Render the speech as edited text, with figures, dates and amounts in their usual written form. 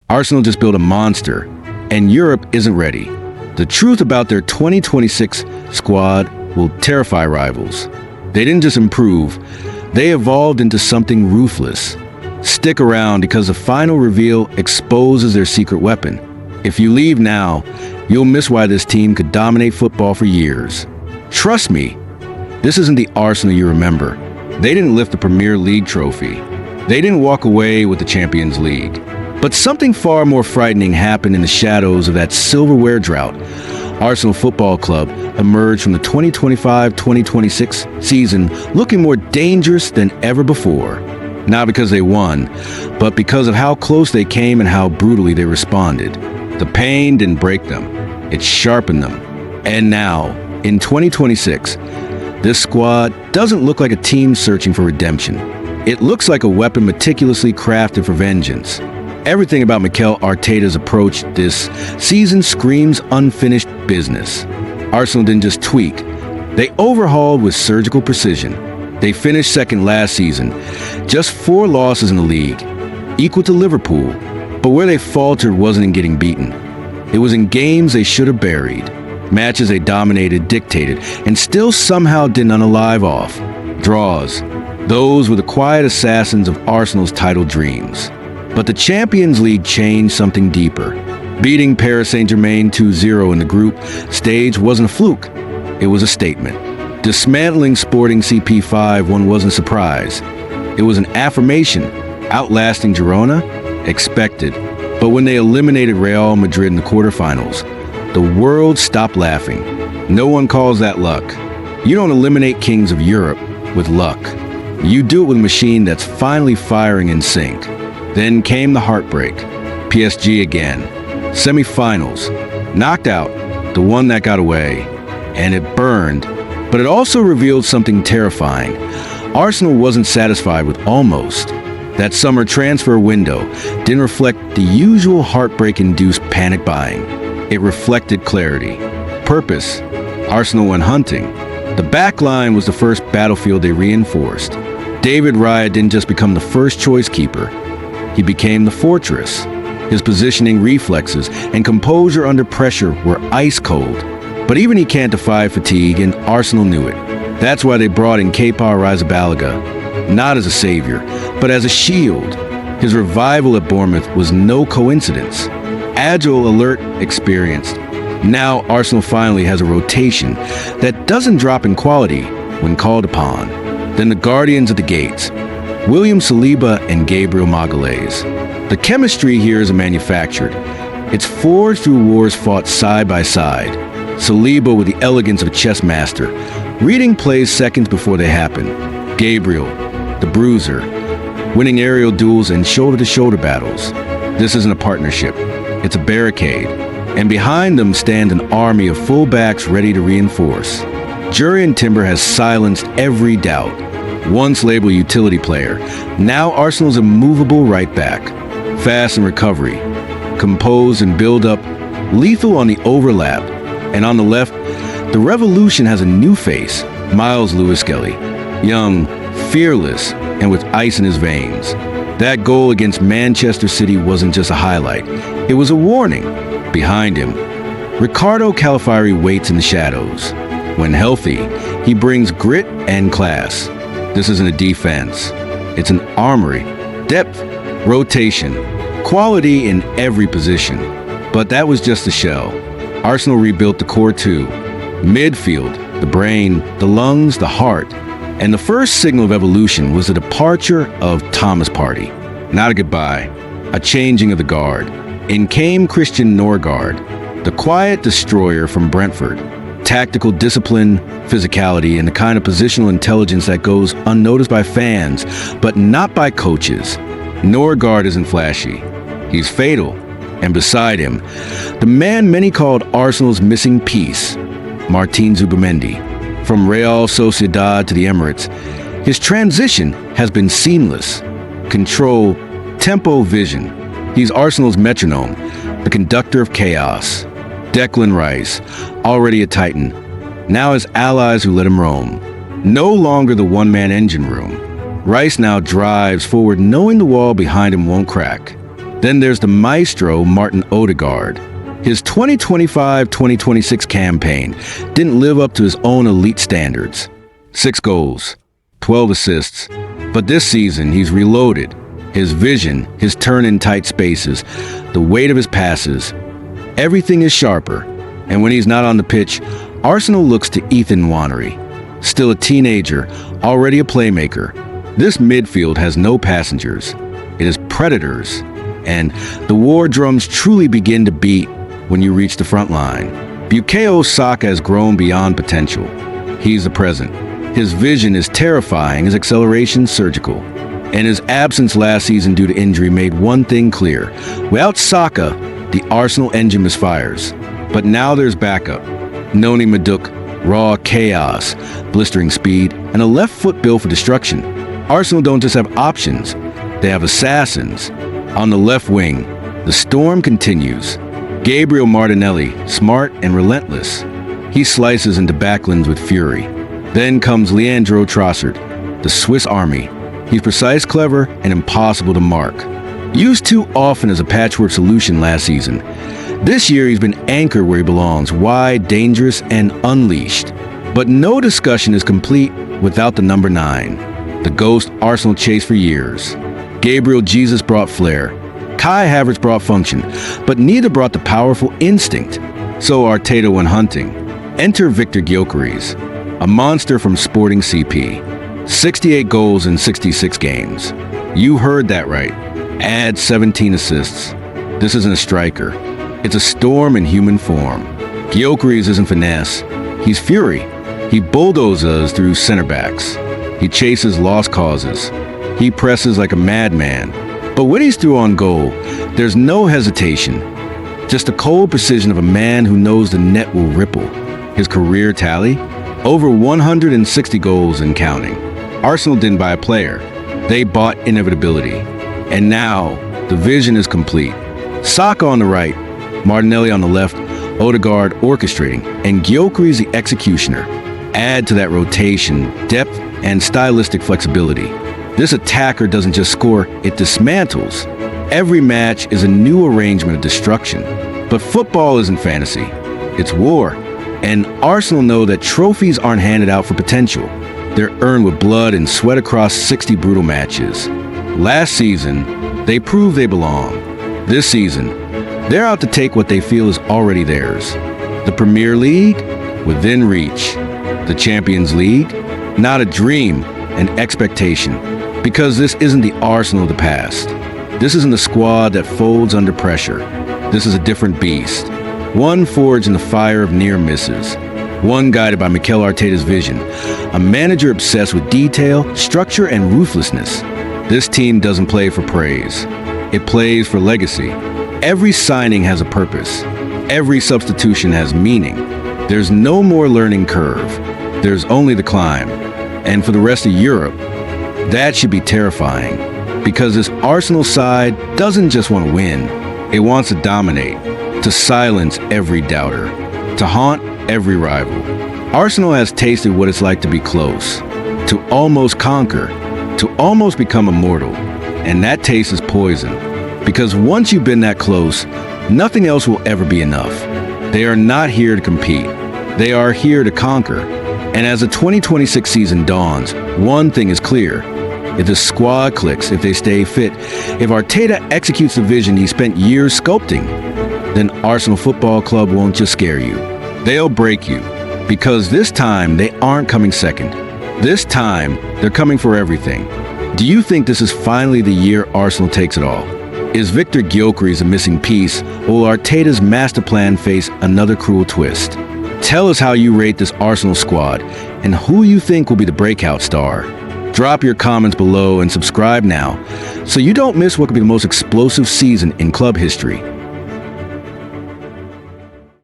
Arsenal just built a monster, and Europe isn't ready. The truth about their 2026 squad will terrify rivals. They didn't just improve, they evolved into something ruthless. Stick around because the final reveal exposes their secret weapon. If you leave now, you'll miss why this team could dominate football for years. Trust me, this isn't the Arsenal you remember. They didn't lift the Premier League trophy. They didn't walk away with the Champions League. But something far more frightening happened in the shadows of that silverware drought. Arsenal Football Club emerged from the 2025-2026 season looking more dangerous than ever before. Not because they won, but because of how close they came and how brutally they responded. The pain didn't break them, it sharpened them. And now, in 2026, this squad doesn't look like a team searching for redemption. It looks like a weapon meticulously crafted for vengeance. Everything about Mikel Arteta's approach this season screams unfinished business. Arsenal didn't just tweak, they overhauled with surgical precision. They finished second last season, just 4 losses in the league, equal to Liverpool. But where they faltered wasn't in getting beaten. It was in games they should have buried, matches they dominated, dictated, and still somehow didn't unalive off. Draws. Those were the quiet assassins of Arsenal's title dreams. But the Champions League changed something deeper. Beating Paris Saint-Germain 2-0 in the group stage wasn't a fluke. It was a statement. Dismantling Sporting CP5 wasn't a surprise. It was an affirmation. Outlasting Girona? Expected. But when they eliminated Real Madrid in the quarterfinals, the world stopped laughing. No one calls that luck. You don't eliminate kings of Europe with luck. You do it with a machine that's finally firing in sync. Then came the heartbreak. PSG again. Semi-finals. Knocked out. The one that got away. And it burned. But it also revealed something terrifying. Arsenal wasn't satisfied with almost. That summer transfer window didn't reflect the usual heartbreak-induced panic buying. It reflected clarity. Purpose. Arsenal went hunting. The back line was the first battlefield they reinforced. David Raya didn't just become the first choice keeper. He became the fortress. His positioning, reflexes, and composure under pressure were ice cold. But even he can't defy fatigue, and Arsenal knew it. That's why they brought in Kepa Arrizabalaga, not as a savior, but as a shield. His revival at Bournemouth was no coincidence. Agile, alert, experienced. Now Arsenal finally has a rotation that doesn't drop in quality when called upon. Then the guardians of the gates, William Saliba and Gabriel Magalhaes. The chemistry here is manufactured. It's forged through wars fought side by side. Saliba with the elegance of a chess master, reading plays seconds before they happen. Gabriel, the bruiser, winning aerial duels and shoulder-to-shoulder battles. This isn't a partnership. It's a barricade. And behind them stand an army of fullbacks ready to reinforce. Jurriën Timber has silenced every doubt. Once labeled utility player, now Arsenal's a movable right back. Fast in recovery, composed in build-up, lethal on the overlap. And on the left, the revolution has a new face, Miles Lewis-Skelly. Young, fearless, and with ice in his veins. That goal against Manchester City wasn't just a highlight. It was a warning. Behind him, Ricardo Calafari waits in the shadows. When healthy, he brings grit and class. This isn't a defense. It's an armory. Depth, rotation, quality in every position. But that was just the shell. Arsenal rebuilt the core too. Midfield, the brain, the lungs, the heart. And the first signal of evolution was the departure of Thomas Partey. Not a goodbye, a changing of the guard. In came Christian Norgard, the quiet destroyer from Brentford. Tactical discipline, physicality, and the kind of positional intelligence that goes unnoticed by fans, but not by coaches. Norgard isn't flashy. He's fatal. And beside him, the man many called Arsenal's missing piece, Martin Zubimendi. From Real Sociedad to the Emirates, his transition has been seamless. Control, tempo, vision. He's Arsenal's metronome, the conductor of chaos. Declan Rice, already a titan, now has allies who let him roam. No longer the one-man engine room. Rice now drives forward knowing the wall behind him won't crack. Then there's the maestro Martin Odegaard. His 2025-2026 campaign didn't live up to his own elite standards. 6 goals, 12 assists. But this season, he's reloaded. His vision, his turn in tight spaces, the weight of his passes, everything is sharper. And when he's not on the pitch, Arsenal looks to Ethan Nwaneri. Still a teenager, already a playmaker. This midfield has no passengers. It is predators. And the war drums truly begin to beat when you reach the front line. Bukayo Saka has grown beyond potential. He's the present. His vision is terrifying, his acceleration surgical. And his absence last season due to injury made one thing clear. Without Saka, the Arsenal engine misfires. But now there's backup. Noni Maduk, raw chaos, blistering speed, and a left foot built for destruction. Arsenal don't just have options, they have assassins. On the left wing, the storm continues. Gabriel Martinelli, smart and relentless. He slices into backlands with fury. Then comes Leandro Trossard, the Swiss Army. He's precise, clever, and impossible to mark. Used too often as a patchwork solution last season. This year he's been anchored where he belongs, wide, dangerous, and unleashed. But no discussion is complete without the number 9, the ghost Arsenal chased for years. Gabriel Jesus brought flair. Kai Havertz brought function, but neither brought the powerful instinct. So Arteta went hunting. Enter Victor Gyökeres, a monster from Sporting CP. 68 goals in 66 games. You heard that right. Add 17 assists. This isn't a striker. It's a storm in human form. Gyökeres isn't finesse. He's fury. He bulldozes through center backs. He chases lost causes. He presses like a madman. But when he's through on goal, there's no hesitation. Just the cold precision of a man who knows the net will ripple. His career tally? Over 160 goals and counting. Arsenal didn't buy a player. They bought inevitability. And now, the vision is complete. Saka on the right, Martinelli on the left, Odegaard orchestrating, and Gyökeres the executioner. Add to that rotation, depth, and stylistic flexibility. This attacker doesn't just score, it dismantles. Every match is a new arrangement of destruction. But football isn't fantasy. It's war. And Arsenal know that trophies aren't handed out for potential. They're earned with blood and sweat across 60 brutal matches. Last season, they proved they belong. This season, they're out to take what they feel is already theirs. The Premier League, within reach. The Champions League, not a dream, an expectation. Because this isn't the Arsenal of the past. This isn't a squad that folds under pressure. This is a different beast. One forged in the fire of near misses. One guided by Mikel Arteta's vision. A manager obsessed with detail, structure, and ruthlessness. This team doesn't play for praise. It plays for legacy. Every signing has a purpose. Every substitution has meaning. There's no more learning curve. There's only the climb. And for the rest of Europe, that should be terrifying. Because this Arsenal side doesn't just want to win. It wants to dominate. To silence every doubter. To haunt every rival. Arsenal has tasted what it's like to be close. To almost conquer. To almost become immortal. And that taste is poison. Because once you've been that close, nothing else will ever be enough. They are not here to compete. They are here to conquer. And as the 2026 season dawns, one thing is clear. If the squad clicks, if they stay fit, if Arteta executes the vision he spent years sculpting, then Arsenal Football Club won't just scare you. They'll break you. Because this time, they aren't coming second. This time, they're coming for everything. Do you think this is finally the year Arsenal takes it all? Is Victor Gyökeres a missing piece, or will Arteta's master plan face another cruel twist? Tell us how you rate this Arsenal squad, and who you think will be the breakout star. Drop your comments below and subscribe now, so you don't miss what could be the most explosive season in club history.